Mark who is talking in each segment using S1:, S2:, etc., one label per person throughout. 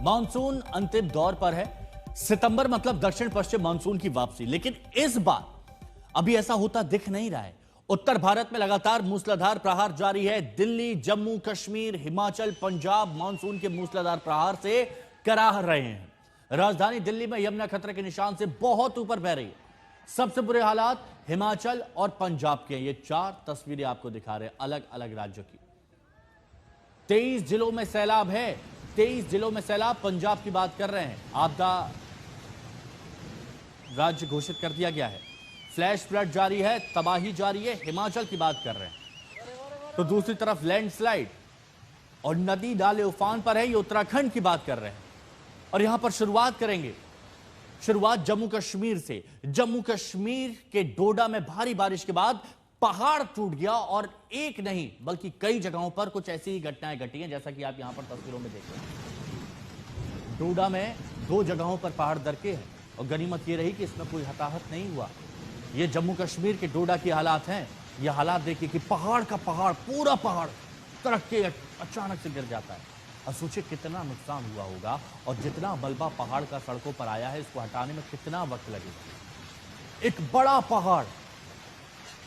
S1: Monsoon अंतिम दौर पर है। सितंबर मतलब दक्षिण पश्चिम मानसून की वापसी, लेकिन इस बार अभी ऐसा होता दिख नहीं रहा है। उत्तर भारत में लगातार मूसलाधार प्रहार जारी है। दिल्ली, जम्मू कश्मीर, हिमाचल, पंजाब मानसून के मूसलाधार प्रहार से कराह रहे हैं। राजधानी दिल्ली में यमुना खतरे के निशान से बहुत ऊपर बह रही है। सबसे बुरे हालात हिमाचल और पंजाब के हैं। ये चार तस्वीरें आपको दिखा रहे हैं अलग अलग राज्यों की। 23 जिलों में सैलाब है। 23 जिलों में सैलाब। पंजाब की बात कर रहे हैं, आपदा राज्य घोषित कर दिया गया है। फ्लैश फ्लड जारी है, तबाही जारी है। हिमाचल की बात कर रहे हैं, तो दूसरी तरफ लैंडस्लाइड और नदी नाले उफान पर है। ये उत्तराखंड की बात कर रहे हैं। और यहां पर शुरुआत करेंगे, शुरुआत जम्मू कश्मीर से। जम्मू कश्मीर के डोडा में भारी बारिश के बाद पहाड़ टूट गया और एक नहीं बल्कि कई जगहों पर कुछ ऐसी ही घटनाएं घटी हैं, जैसा कि आप यहां पर तस्वीरों में देख रहे हैं। डोडा में 2 जगहों पर पहाड़ दरके हैं और गनीमत यह रही कि इसमें कोई हताहत नहीं हुआ। ये जम्मू कश्मीर के डोडा के हालात हैं। ये हालात देखिए कि पहाड़ का पहाड़, पूरा पहाड़ तरक के अचानक से गिर जाता है। और सोचिए कितना नुकसान हुआ होगा और जितना मलबा पहाड़ का सड़कों पर आया है, इसको हटाने में कितना वक्त लगेगा। एक बड़ा पहाड़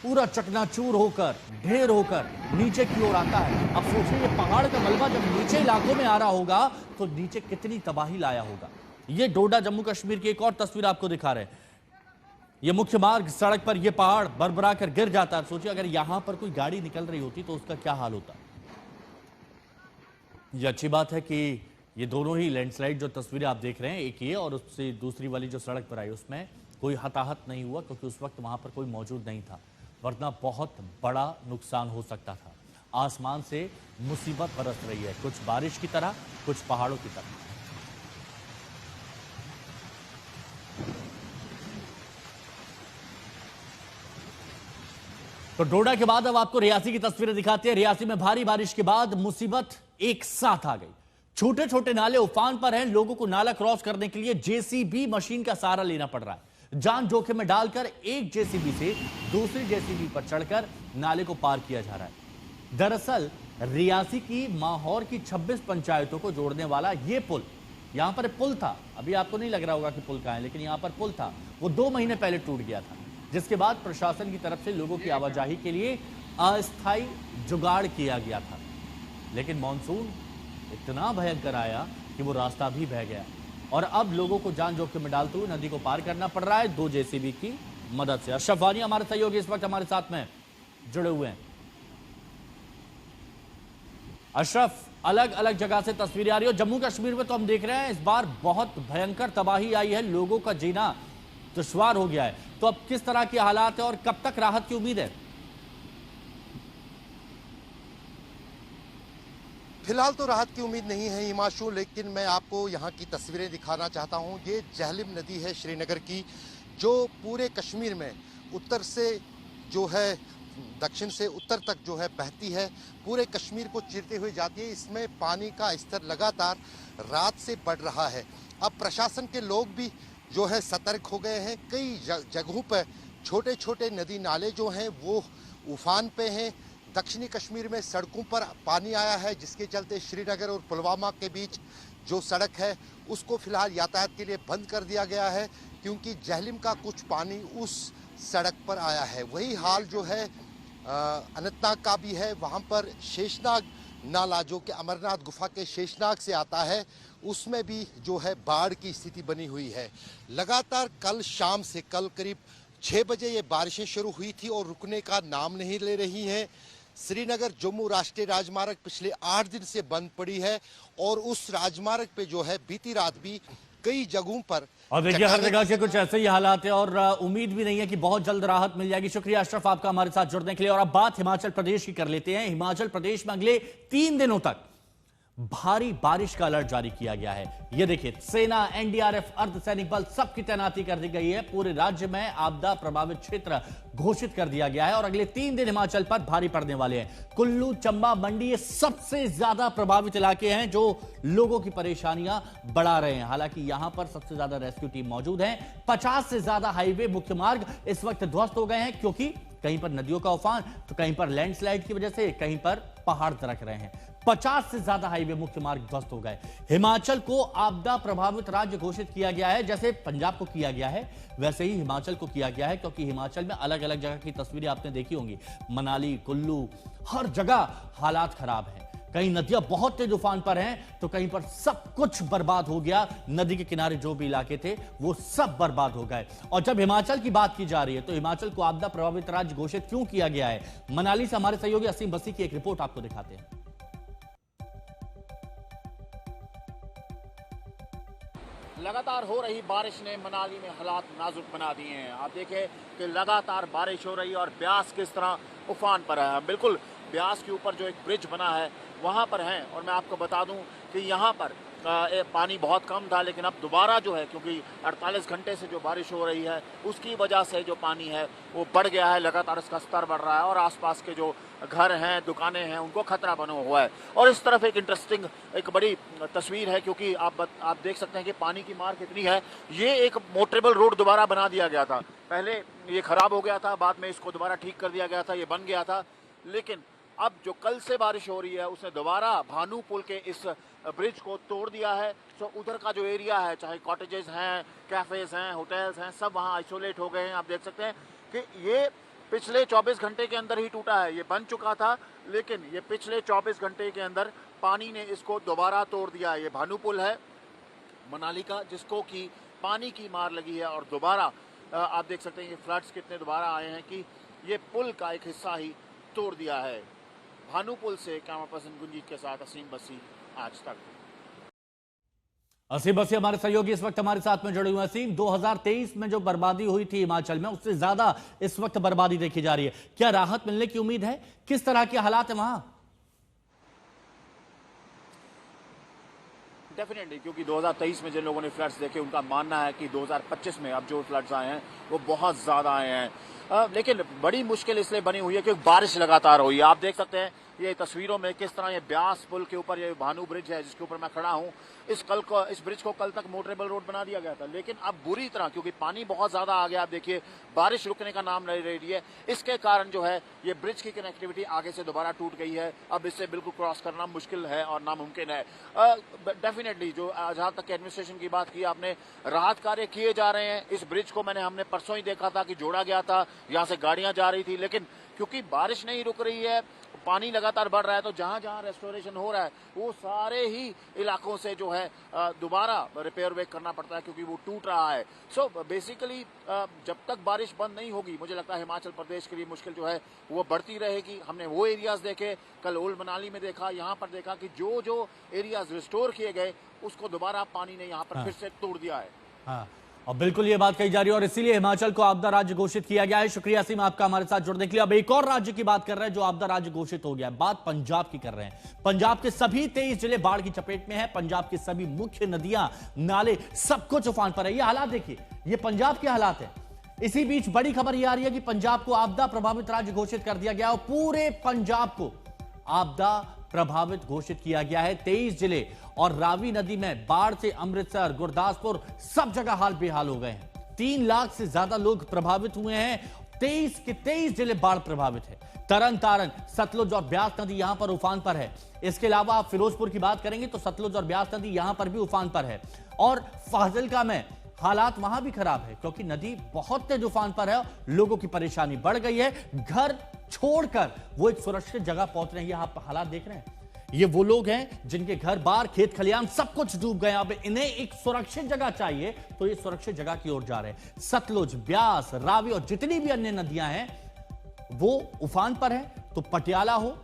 S1: पूरा चकनाचूर होकर, ढेर होकर नीचे की ओर आता है। अब सोचिए ये पहाड़ का मलबा जब नीचे इलाकों में आ रहा होगा तो नीचे कितनी तबाही लाया होगा। ये डोडा जम्मू कश्मीर की एक और तस्वीर आपको दिखा रहे हैं। ये मुख्य मार्ग सड़क पर ये पहाड़ बरबरा कर गिर जाता है। सोचिए अगर यहां पर कोई गाड़ी निकल रही होती तो उसका क्या हाल होता। ये अच्छी बात है कि ये दोनों ही लैंडस्लाइड जो तस्वीरें आप देख रहे हैं, एक ये और उससे दूसरी वाली जो सड़क पर आई, उसमें कोई हताहत नहीं हुआ क्योंकि उस वक्त वहां पर कोई मौजूद नहीं था, वरना बहुत बड़ा नुकसान हो सकता था। आसमान से मुसीबत बरस रही है, कुछ बारिश की तरह, कुछ पहाड़ों की तरह। तो डोडा के बाद अब आपको रियासी की तस्वीरें दिखाते हैं। रियासी में भारी बारिश के बाद मुसीबत एक साथ आ गई। छोटे छोटे नाले उफान पर हैं। लोगों को नाला क्रॉस करने के लिए जेसीबी मशीन का सहारा लेना पड़ रहा है। जान जोखिम में डालकर एक जेसीबी से दूसरी जेसीबी पर चढ़कर नाले को पार किया जा रहा है। दरअसल रियासी की माहौर की 26 पंचायतों को जोड़ने वाला यह पुल, यहां पर पुल था, अभी आपको नहीं लग रहा होगा कि पुल कहां है, लेकिन यहां पर पुल था। वो 2 महीने पहले टूट गया था, जिसके बाद प्रशासन की तरफ से लोगों की आवाजाही के लिए अस्थायी जुगाड़ किया गया था। लेकिन मॉनसून इतना भयंकर आया कि वो रास्ता भी बह गया और अब लोगों को जान जोखिम में डालते हुए नदी को पार करना पड़ रहा है 2 जेसीबी की मदद से। अशरफ वानी हमारे सहयोगी इस वक्त हमारे साथ में जुड़े हुए हैं। अशरफ, अलग अलग जगह से तस्वीरें आ रही हो। जम्मू कश्मीर में तो हम देख रहे हैं इस बार बहुत भयंकर तबाही आई है, लोगों का जीना दुश्वार हो गया है। तो अब किस तरह के हालात है और कब तक राहत की उम्मीद है?
S2: फिलहाल तो राहत की उम्मीद नहीं है हिमांशु, लेकिन मैं आपको यहाँ की तस्वीरें दिखाना चाहता हूँ। ये जहलिम नदी है श्रीनगर की, जो पूरे कश्मीर में उत्तर से जो है दक्षिण से उत्तर तक जो है बहती है, पूरे कश्मीर को चीरते हुए जाती है। इसमें पानी का स्तर लगातार रात से बढ़ रहा है। अब प्रशासन के लोग भी जो है सतर्क हो गए हैं। कई जगहों पर छोटे छोटे नदी नाले जो हैं वो उफान पे हैं। दक्षिणी कश्मीर में सड़कों पर पानी आया है, जिसके चलते श्रीनगर और पुलवामा के बीच जो सड़क है उसको फिलहाल यातायात के लिए बंद कर दिया गया है, क्योंकि जहलिम का कुछ पानी उस सड़क पर आया है। वही हाल जो है अनंतनाग का भी है। वहाँ पर शेषनाग नाला जो कि अमरनाथ गुफा के शेषनाग से आता है, उसमें भी जो है बाढ़ की स्थिति बनी हुई है। लगातार कल शाम से, कल करीब 6 बजे ये बारिशें शुरू हुई थी और रुकने का नाम नहीं ले रही हैं। श्रीनगर जम्मू राष्ट्रीय राजमार्ग पिछले 8 दिन से बंद पड़ी है और उस राजमार्ग पे जो है बीती रात भी कई जगहों पर,
S1: और देखिए हर जगह के कुछ ऐसे ही हालात है और उम्मीद भी नहीं है कि बहुत जल्द राहत मिल जाएगी। शुक्रिया अशरफ आपका हमारे साथ जुड़ने के लिए। और अब बात हिमाचल प्रदेश की कर लेते हैं। हिमाचल प्रदेश में अगले 3 दिनों तक भारी बारिश का अलर्ट जारी किया गया है। यह देखिए, सेना, एनडीआरएफ, अर्धसैनिक बल सबकी तैनाती कर दी गई है। पूरे राज्य में आपदा प्रभावित क्षेत्र घोषित कर दिया गया है और अगले 3 दिन हिमाचल पर भारी पड़ने वाले हैं। कुल्लू, चंबा, मंडी ये सबसे ज्यादा प्रभावित इलाके हैं जो लोगों की परेशानियां बढ़ा रहे हैं। हालांकि यहां पर सबसे ज्यादा रेस्क्यू टीम मौजूद है। 50 से ज्यादा हाईवे, मुख्य मार्ग इस वक्त ध्वस्त हो गए हैं, क्योंकि कहीं पर नदियों का उफान तो कहीं पर लैंडस्लाइड की वजह से, कहीं पर पहाड़ दरक रहे हैं। 50 से ज्यादा हाईवे मुख्य मार्ग ध्वस्त हो गए। हिमाचल को आपदा प्रभावित राज्य घोषित किया गया है। जैसे पंजाब को किया गया है वैसे ही हिमाचल को किया गया है, क्योंकि हिमाचल में अलग अलग जगह की तस्वीरें आपने देखी होंगी। मनाली, कुल्लू, हर जगह हालात खराब हैं। कहीं नदियां बहुत तेज उफान पर हैं तो कहीं पर सब कुछ बर्बाद हो गया। नदी के किनारे जो भी इलाके थे वो सब बर्बाद हो गए। और जब हिमाचल की बात की जा रही है तो हिमाचल को आपदा प्रभावित राज्य घोषित क्यों किया गया है, मनाली से हमारे सहयोगी असीम बसी की एक रिपोर्ट आपको दिखाते हैं।
S3: लगातार हो रही बारिश ने मनाली में हालात नाजुक बना दिए हैं। आप देखें कि लगातार बारिश हो रही है और ब्यास किस तरह उफान पर है। बिल्कुल ब्यास के ऊपर जो एक ब्रिज बना है वहां पर हैं और मैं आपको बता दूं कि यहां पर पानी बहुत कम था, लेकिन अब दोबारा जो है, क्योंकि 48 घंटे से जो बारिश हो रही है उसकी वजह से जो पानी है वो बढ़ गया है। लगातार इसका स्तर बढ़ रहा है और आसपास के जो घर हैं, दुकानें हैं, उनको खतरा बना हुआ है। और इस तरफ एक इंटरेस्टिंग, एक बड़ी तस्वीर है, क्योंकि आप देख सकते हैं कि पानी की मार कितनी है। ये एक मोटरेबल रोड दोबारा बना दिया गया था। पहले ये खराब हो गया था, बाद में इसको दोबारा ठीक कर दिया गया था, ये बन गया था। लेकिन अब जो कल से बारिश हो रही है उसने दोबारा भानू पुल के इस ब्रिज को तोड़ दिया है। तो उधर का जो एरिया है, चाहे कॉटेजेस हैं, कैफेज हैं, होटल्स हैं, सब वहाँ आइसोलेट हो गए हैं। आप देख सकते हैं कि ये पिछले 24 घंटे के अंदर ही टूटा है। ये बन चुका था, लेकिन ये पिछले 24 घंटे के अंदर पानी ने इसको दोबारा तोड़ दिया है। ये भानू पुल है मनाली का, जिसको कि पानी की मार लगी है और दोबारा आप देख सकते हैं ये फ्लड्स कितने दोबारा आए हैं कि ये पुल का एक हिस्सा ही तोड़ दिया है। भानू पुल से कैमरा पर्सन गुंजीत के साथ असीम बसी, आज तक।
S1: असीम बसी हमारे सहयोगी इस वक्त हमारे साथ में जुड़े हुए हैं। असीम, 2023 में जो बर्बादी हुई थी हिमाचल में, उससे ज्यादा इस वक्त बर्बादी देखी जा रही है। क्या राहत मिलने की उम्मीद है? किस तरह के हालात है वहां?
S3: डेफिनेटली, क्योंकि 2023 में जिन लोगों ने फ्लड्स देखे उनका मानना है कि 2025 में अब जो फ्लड्स आए हैं वो बहुत ज्यादा आए हैं। लेकिन बड़ी मुश्किल इसलिए बनी हुई है क्योंकि बारिश लगातार हुई है। आप देख सकते हैं ये तस्वीरों में किस तरह ये ब्यास पुल के ऊपर ये भानू ब्रिज है जिसके ऊपर मैं खड़ा हूं। इस ब्रिज को कल तक मोटरेबल रोड बना दिया गया था, लेकिन अब बुरी तरह, क्योंकि पानी बहुत ज्यादा आ गया, आप देखिए बारिश रुकने का नाम नहीं ले रही है, इसके कारण जो है ये ब्रिज की कनेक्टिविटी आगे से दोबारा टूट गई है। अब इससे बिल्कुल क्रॉस करना मुश्किल है और नामुमकिन है। डेफिनेटली जो जहां तक एडमिनिस्ट्रेशन की बात की आपने, राहत कार्य किए जा रहे हैं। इस ब्रिज को हमने परसों ही देखा था कि जोड़ा गया था, यहाँ से गाड़ियां जा रही थी, लेकिन क्योंकि बारिश नहीं रुक रही है, पानी लगातार बढ़ रहा है, तो जहां जहां रेस्टोरेशन हो रहा है वो सारे ही इलाकों से जो है दोबारा रिपेयर वर्क करना पड़ता है क्योंकि वो टूट रहा है। सो बेसिकली जब तक बारिश बंद नहीं होगी, मुझे लगता है हिमाचल प्रदेश के लिए मुश्किल जो है वो बढ़ती रहेगी। हमने वो एरियाज देखे, कल ओल्ड मनाली में देखा, यहाँ पर देखा कि जो जो एरियाज रिस्टोर किए गए उसको दोबारा पानी ने यहाँ पर फिर से तोड़ दिया है।
S1: हाँ, और बिल्कुल ये बात कही जा रही है और इसीलिए हिमाचल को आपदा राज्य घोषित किया गया है। शुक्रिया असीम आपका हमारे साथ जुड़ने के लिए। अब एक और राज्य की बात कर रहे हैं जो आपदा राज्य घोषित हो गया है। बात पंजाब की कर रहे हैं। पंजाब के सभी 23 जिले बाढ़ की चपेट में है। पंजाब के सभी मुख्य नदियां, नाले, सब कुछ उफान पर है। ये हालात देखिए, ये पंजाब के हालात है। इसी बीच बड़ी खबर यह आ रही है कि पंजाब को आपदा प्रभावित राज्य घोषित कर दिया गया और पूरे पंजाब को आपदा प्रभावित घोषित किया गया है। 23 जिले और रावी नदी में बाढ़ से अमृतसर, गुरदासपुर, सब जगह हाल बेहाल हो गए हैं। 3 लाख से ज्यादा लोग प्रभावित हुए हैं। 23 के 23 जिले बाढ़ प्रभावित है। तरन तारन, सतलुज और ब्यास नदी यहां पर उफान पर है। इसके अलावा आप फिरोजपुर की बात करेंगे तो सतलुज और ब्यास नदी यहां पर भी उफान पर है। और फाजिल्का में हालात वहां भी खराब है क्योंकि नदी बहुत तेज उफान पर है। लोगों की परेशानी बढ़ गई है। घर छोड़कर वो एक सुरक्षित जगह पहुंच रहे हैं। आप हालात देख रहे हैं, ये वो लोग हैं जिनके घर बार, खेत खलियान सब कुछ डूब गए। अब इन्हें एक सुरक्षित जगह चाहिए तो ये सुरक्षित जगह की ओर जा रहे हैं। सतलुज, ब्यास, रावी और जितनी भी अन्य नदियां हैं वो उफान पर है। तो पटियाला हो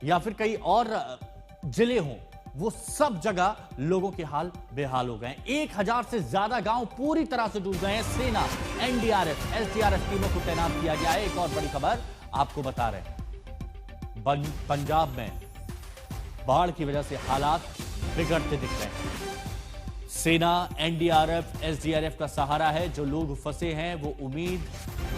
S1: या फिर कई और जिले हो, वो सब जगह लोगों के हाल बेहाल हो गए। 1000 से ज्यादा गांव पूरी तरह से डूब गए हैं। सेना, एनडीआरएफ, एसडीआरएफ टीमों को तैनात किया गया है। एक और बड़ी खबर आपको बता रहे हैं, पंजाब में बाढ़ की वजह से हालात बिगड़ते दिख रहे हैं। सेना, एनडीआरएफ, एसडीआरएफ का सहारा है। जो लोग फंसे हैं वो उम्मीद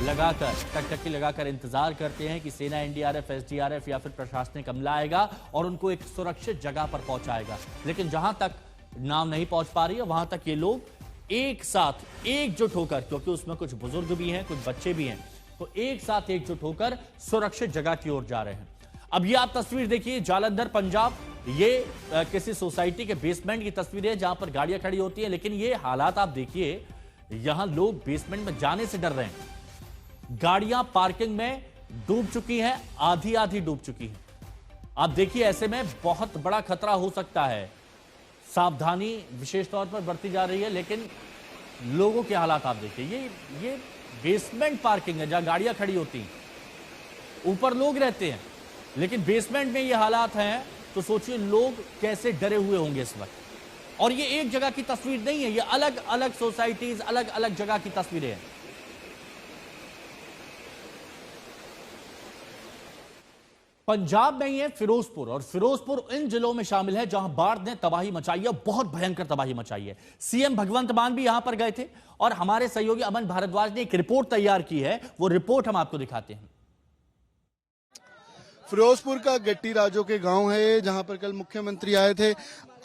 S1: लगाकर, टकटकी लगाकर इंतजार करते हैं कि सेना, एनडीआरएफ, एसडीआरएफ या फिर प्रशासनिक अमला आएगा और उनको एक सुरक्षित जगह पर पहुंचाएगा। लेकिन जहां तक नाव नहीं पहुंच पा रही है वहां तक ये लोग एक साथ एकजुट होकर, क्योंकि उसमें कुछ बुजुर्ग भी हैं, कुछ बच्चे भी हैं, तो एक साथ एकजुट होकर सुरक्षित जगह की ओर जा रहे हैं। अब ये आप तस्वीर देखिए, जालंधर पंजाब, ये किसी सोसाइटी के बेसमेंट की तस्वीर है जहां पर गाड़ियां खड़ी होती हैं, लेकिन ये हालात आप देखिए, यहां लोग बेसमेंट में जाने से डर रहे हैं। गाड़ियां पार्किंग में डूब चुकी हैं, आधी आधी डूब चुकी हैं। आप देखिए, ऐसे में बहुत बड़ा खतरा हो सकता है। सावधानी विशेष तौर पर बरती जा रही है, लेकिन लोगों के हालात आप देखिए, ये बेसमेंट पार्किंग है जहां गाड़ियां खड़ी होती हैं, ऊपर लोग रहते हैं, लेकिन बेसमेंट में ये हालात हैं, तो सोचिए लोग कैसे डरे हुए होंगे इस वक्त। और ये एक जगह की तस्वीर नहीं है, ये अलग अलग सोसाइटीज, अलग अलग जगह की तस्वीरें हैं। पंजाब में ही है फिरोजपुर, और फिरोजपुर इन जिलों में शामिल है जहां बाढ़ ने तबाही मचाई है, बहुत भयंकर तबाही मचाई है। सीएम भगवंत मान भी यहां पर गए थे, और हमारे सहयोगी अमन भारद्वाज ने एक रिपोर्ट तैयार की है, वो रिपोर्ट हम आपको दिखाते हैं।
S4: फिरोजपुर का गट्टी राजो के गांव है जहां पर कल मुख्यमंत्री आए थे।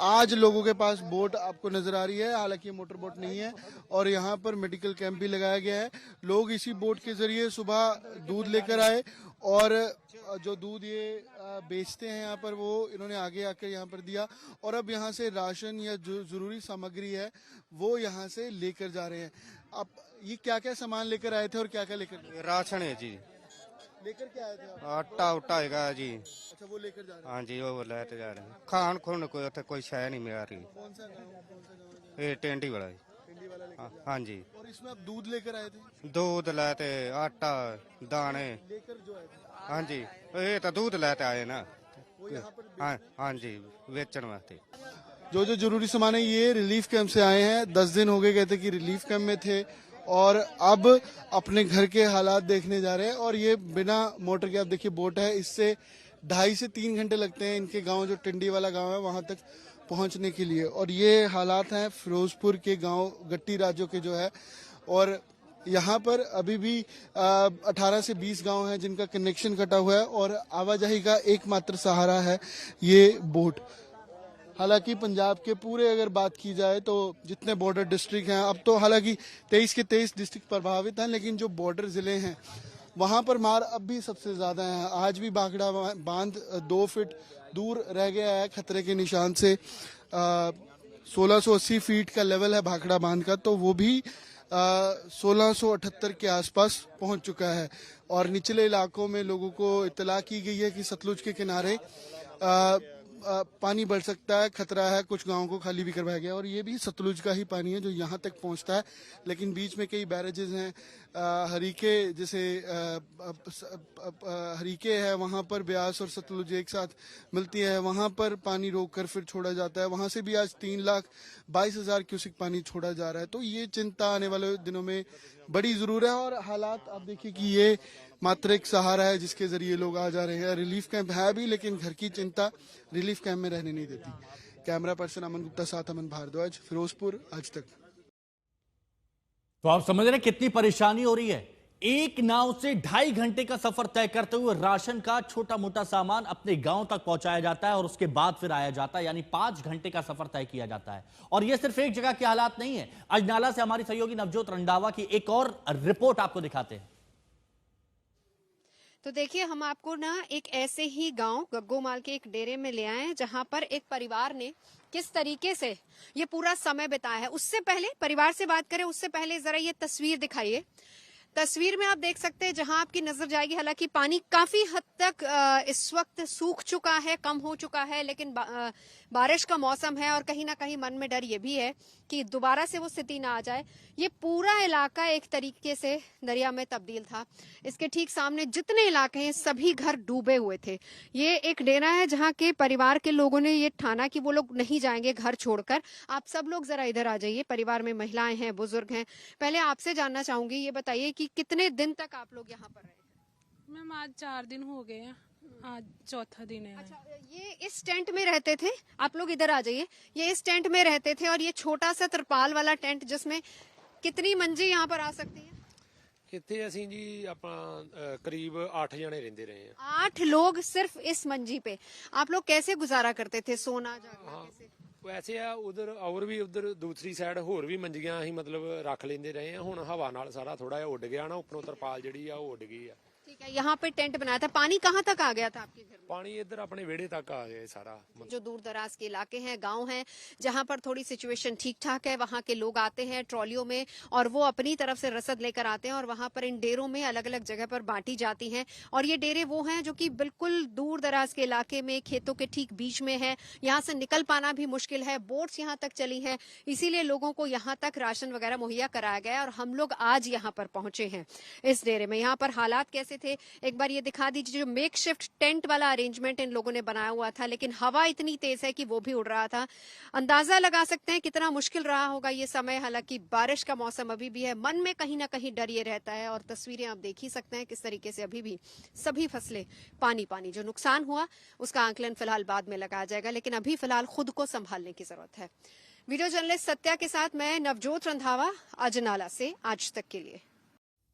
S4: आज लोगों के पास बोट आपको नजर आ रही है, हालांकि मोटर बोट नहीं है, और यहां पर मेडिकल कैंप भी लगाया गया है। लोग इसी बोट के जरिए सुबह दूध लेकर आए, और जो दूध ये बेचते हैं यहाँ पर, वो इन्होंने आगे आकर यहाँ पर दिया, और अब यहाँ से राशन या जो जरूरी सामग्री है वो यहाँ से लेकर जा रहे हैं। अब ये क्या क्या सामान लेकर आए थे और क्या क्या लेकर
S5: राशन है जी,
S4: लेकर क्या आए थे आप?
S5: आटा उटा है जी।
S4: अच्छा, वो लेकर जा रहे हैं।
S5: हाँ जी, वो लेते जा रहे हैं। खान खून कोई शय नहीं मिल रही।
S4: कौन सा गाँव?
S5: ये टेंटी वाला जी।
S4: भिंडी वाला लेकर
S5: हाँ जी,
S4: और इसमें आप दूध लेकर आए थे?
S5: दूध लेते, आटा, दाने।
S4: लेकर जो आए थे
S5: हाँ जी, ये तो दूध लेते आए ना।
S4: वो यहाँ पर
S5: हाँ जी, बेचने वास्ते।
S4: जो जो जरूरी सामान है ये रिलीफ कैंप से आए हैं। 10 दिन हो गए, कहते कि रिलीफ कैंप में थे, और अब अपने घर के हालात देखने जा रहे हैं। और ये बिना मोटर के, आप देखिए बोट है, इससे 2.5 से 3 घंटे लगते हैं इनके गांव, जो टिंडी वाला गांव है, वहां तक पहुंचने के लिए। और ये हालात हैं फिरोजपुर के गांव गट्टी राजो के जो है। और यहाँ पर अभी भी 18 से 20 गांव हैं जिनका कनेक्शन कटा हुआ है, और आवाजाही का एकमात्र सहारा है ये बोट। हालांकि पंजाब के पूरे अगर बात की जाए तो जितने बॉर्डर डिस्ट्रिक्ट हैं, अब तो हालांकि 23 के 23 डिस्ट्रिक्ट प्रभावित हैं, लेकिन जो बॉर्डर जिले हैं वहां पर मार अब भी सबसे ज्यादा है। आज भी भाखड़ा बांध 2 फीट दूर रह गया है खतरे के निशान से। 1680 फीट का लेवल है भाखड़ा बांध का, तो वो भी 1678 के आसपास पहुंच चुका है। और निचले इलाकों में लोगों को इत्तला की गई है कि सतलुज के किनारे पानी बढ़ सकता है, खतरा है। कुछ गांवों को खाली भी करवाया गया, और ये भी सतलुज का ही पानी है जो यहाँ तक पहुँचता है। लेकिन बीच में कई बैरेजेस हैं, हरीके जैसे हरीके है, वहाँ पर ब्यास और सतलुज एक साथ मिलती है, वहाँ पर पानी रोक कर फिर छोड़ा जाता है। वहाँ से भी आज 3,22,000 क्यूसिक पानी छोड़ा जा रहा है। तो ये चिंता आने वाले दिनों में बड़ी जरूर है। और हालात आप देखिए कि ये मात्र एक सहारा है जिसके जरिए लोग आ जा रहे हैं। रिलीफ कैंप है भी, लेकिन घर की चिंता रिलीफ कैंप में रहने नहीं देती। कैमरा पर्सन अमन गुप्ता साथ अमन भारद्वाज, फिरोजपुर, आज तक।
S1: तो आप समझ रहे हैं कितनी परेशानी हो रही है। एक नाव से 2.5 घंटे का सफर तय करते हुए राशन का छोटा मोटा सामान अपने गांव तक पहुंचाया जाता है, और उसके बाद फिर आया जाता है, यानी 5 घंटे का सफर तय किया जाता है। और यह सिर्फ एक जगह के हालात नहीं है। अजनाला से हमारी सहयोगी नवजोत रंधावा की एक और रिपोर्ट आपको दिखाते हैं।
S6: तो देखिए, हम आपको ना एक ऐसे ही गांव गग्गोमाल के एक डेरे में ले आए हैं जहां पर एक परिवार ने किस तरीके से ये पूरा समय बिताया है। उससे पहले परिवार से बात करें, उससे पहले जरा ये तस्वीर दिखाइए। तस्वीर में आप देख सकते हैं जहां आपकी नजर जाएगी, हालांकि पानी काफी हद तक इस वक्त सूख चुका है, कम हो चुका है, लेकिन बारिश का मौसम है और कहीं ना कहीं मन में डर ये भी है कि दोबारा से वो स्थिति ना आ जाए। ये पूरा इलाका एक तरीके से दरिया में तब्दील था। इसके ठीक सामने जितने इलाके हैं सभी घर डूबे हुए थे। ये एक डेरा है जहाँ के परिवार के लोगों ने ये ठाना कि वो लोग नहीं जाएंगे घर छोड़कर। आप सब लोग जरा इधर आ जाइए। परिवार में महिलाएं हैं, बुजुर्ग हैं। पहले आपसे जानना चाहूंगी, ये बताइए कि कितने दिन तक आप लोग यहाँ पर रहे?
S7: मैम आज 4 दिन हो गए हैं, आज चौथा दिन है।
S6: अच्छा, ये इस टेंट में रहते थे? आप लोग इधर आ जाइए। ये इस टेंट में रहते थे, और ये छोटा सा तिरपाल वाला टेंट जिसमें कितनी मंजी यहाँ पर आ सकती है?
S8: ਕਿੱਥੇ ਅਸੀਂ ਜੀ ਆਪਣਾ ਕਰੀਬ 8 ਜਣੇ ਰਹਿੰਦੇ ਰਹੇ ਆ।
S6: 8 लोग सिर्फ इस मंजी पे। आप लोग कैसे गुजारा करते थे, सोना जागना कैसे?
S8: ਵੈਸੇ ਆ ਉਧਰ ਔਰ ਵੀ ਉਧਰ ਦੂਸਰੀ ਸਾਈਡ ਹੋਰ ਵੀ ਮੰਜੀਆਂ ਅਸੀਂ ਮਤਲਬ ਰੱਖ ਲੈਂਦੇ ਰਹੇ ਆ। ਹੁਣ ਹਵਾ ਨਾਲ ਸਾਰਾ ਥੋੜਾ ਜਿਹਾ ਉੱਡ ਗਿਆ ਨਾ, ਉੱਪਰੋਂ ਤਰਪਾਲ ਜਿਹੜੀ ਆ ਉਹ ਉੱਡ ਗਈ ਆ।
S6: ठीक है, यहाँ पे टेंट बनाया था। पानी कहाँ तक आ गया था आपके घर में?
S8: पानी इधर अपने वेड़े तक आ गया सारा।
S6: जो दूर दराज के इलाके हैं, गांव हैं, जहां पर थोड़ी सिचुएशन ठीक ठाक है, वहां के लोग आते हैं ट्रॉलियों में और वो अपनी तरफ से रसद लेकर आते हैं और वहां पर इन डेरों में अलग अलग जगह पर बांटी जाती हैं। और ये डेरे वो हैं जो कि बिल्कुल दूर दराज के इलाके में, खेतों के ठीक बीच में है। यहाँ से निकल पाना भी मुश्किल है। बोट्स यहाँ तक चली हैं, इसीलिए लोगों को यहाँ तक राशन वगैरह मुहैया कराया गया है। और हम लोग आज यहाँ पर पहुंचे हैं इस डेरे में। यहाँ पर हालात कैसे थे एक बार ये दिखा दीजिए। जो मेकशिफ्ट टेंट वाला अरेंजमेंट इन लोगों ने बनाया हुआ था, लेकिन हवा इतनी तेज है कि वो भी उड़ रहा था। अंदाजा लगा सकते हैं कितना मुश्किल रहा होगा ये समय। हालांकि बारिश का मौसम अभी भी है, मन में कहीं ना कहीं डर ये रहता है। और तस्वीरें आप देख ही सकते हैं किस तरीके से अभी भी सभी फसलें पानी पानी। जो नुकसान हुआ उसका आंकलन फिलहाल बाद में लगाया जाएगा, लेकिन अभी फिलहाल खुद को संभालने की जरूरत है। वीडियो जर्नलिस्ट सत्या के साथ मैं नवजोत रंधावा, अजनाला से आज तक के लिए।